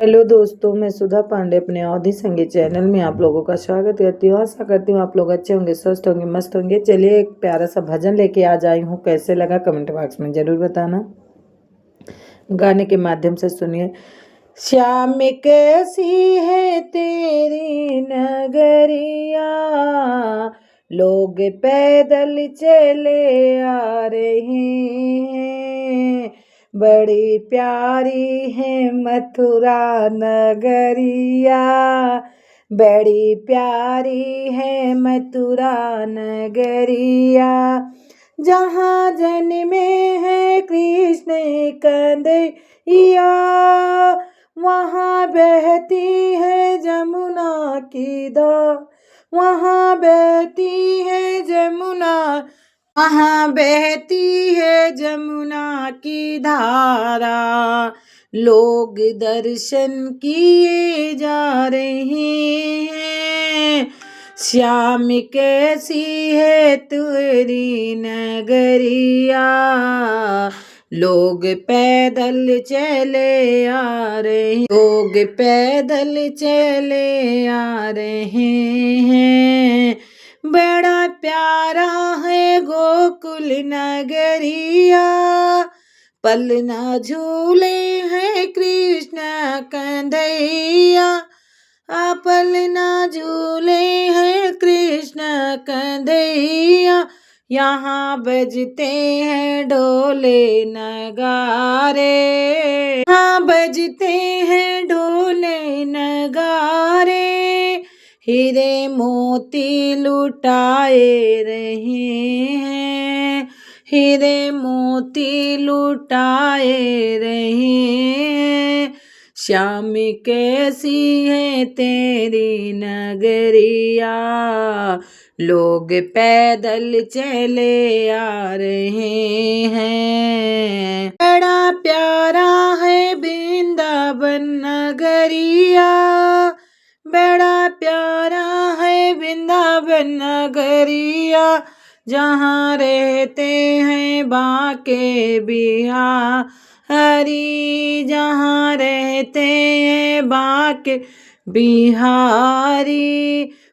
Hello दोस्तों, मैं सुधा पांडे अपने अवधि संगीत चैनल में आप लोगों का स्वागत करती हूँ। आशा करती हूँ आप लोग अच्छे होंगे, स्वस्थ होंगे, मस्त होंगे। चलिए एक प्यारा सा भजन लेके आज आई हूँ। कैसे लगा कमेंट बॉक्स में जरूर बताना। गाने के माध्यम से सुनिए। श्याम कैसी है तेरी नगरिया, लोग पैदल चले आ रहे हैं। बड़ी प्यारी है मथुरा नगरिया, बड़ी प्यारी है मथुरा नगरिया। जहाँ जन्मे है कृष्ण कन्हैया, वहाँ बहती है जमुना की धार, वहाँ बहती है जमुना, वहाँ बहती है जमुना की धारा। लोग दर्शन किए जा रहे हैं। श्याम कैसी है तेरी नगरिया, लोग पैदल चले आ रहे, लोग पैदल चले आ रहे हैं। बड़ा प्यारा है गोकुल नगरिया, पलना झूले हैं कृष्ण कन्हैया, पलना झूले हैं कृष्ण कन्हैया। यहाँ बजते हैं ढोले नगारे, यहाँ बजते हैं ढोले नगारे। हीरे मोती लुटाए रहे हैं, हीरे मोती लुटाए रहे हैं। श्याम कैसी है तेरी नगरिया, लोग पैदल चले आ रहे हैं। बड़ा प्यारा है वृंदावन नगरिया, बड़ा प्यारा है वृंदावन नगरिया। जहाँ रहते हैं बांके बिहारी, जहाँ रहते हैं बांके बिहारी।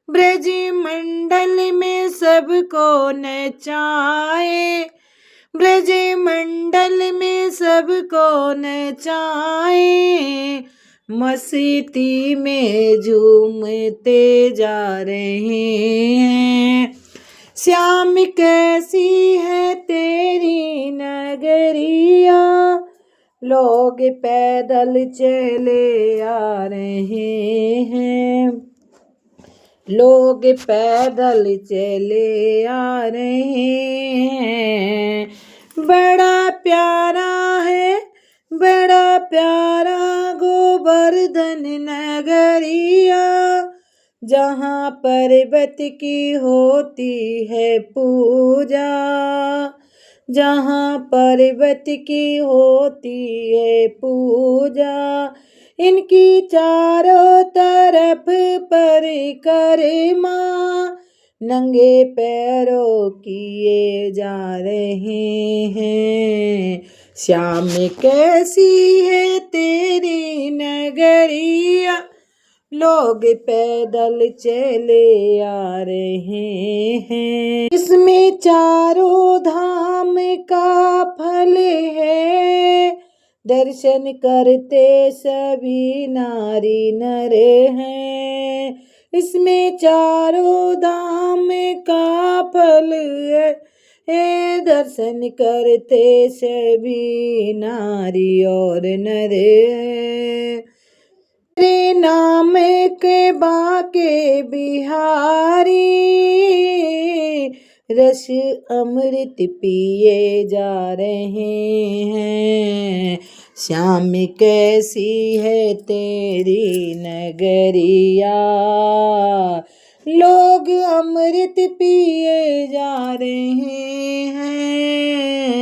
ब्रज मंडल में सबको नचाए, ब्रज मंडल में सबको नचाए। मस्ती में झूमते जा रहे हैं। श्याम कैसी है तेरी नगरिया, लोग पैदल चले आ रहे हैं, लोग पैदल चले आ रहे हैं। बड़ा प्यारा है, बड़ा प्यारा गोवर्धन नगरिया, जहाँ पर्वत की होती है पूजा, जहाँ पर्वत की होती है पूजा। इनकी चारों तरफ परिक्रमा नंगे पैरों किए जा रहे हैं। श्याम कैसी है तेरी नगरिया, लोग पैदल चले आ रहे हैं। इसमें चारों धाम का फल है, दर्शन करते सभी नारी नर हैं। इसमें चारों धाम का फल है, दर्शन करते सभी नारी और नर हैं। तेरे नाम के बाके बिहारी, रस अमृत पिए जा रहे हैं। श्याम कैसी है तेरी नगरिया, लोग अमृत पिए जा रहे हैं।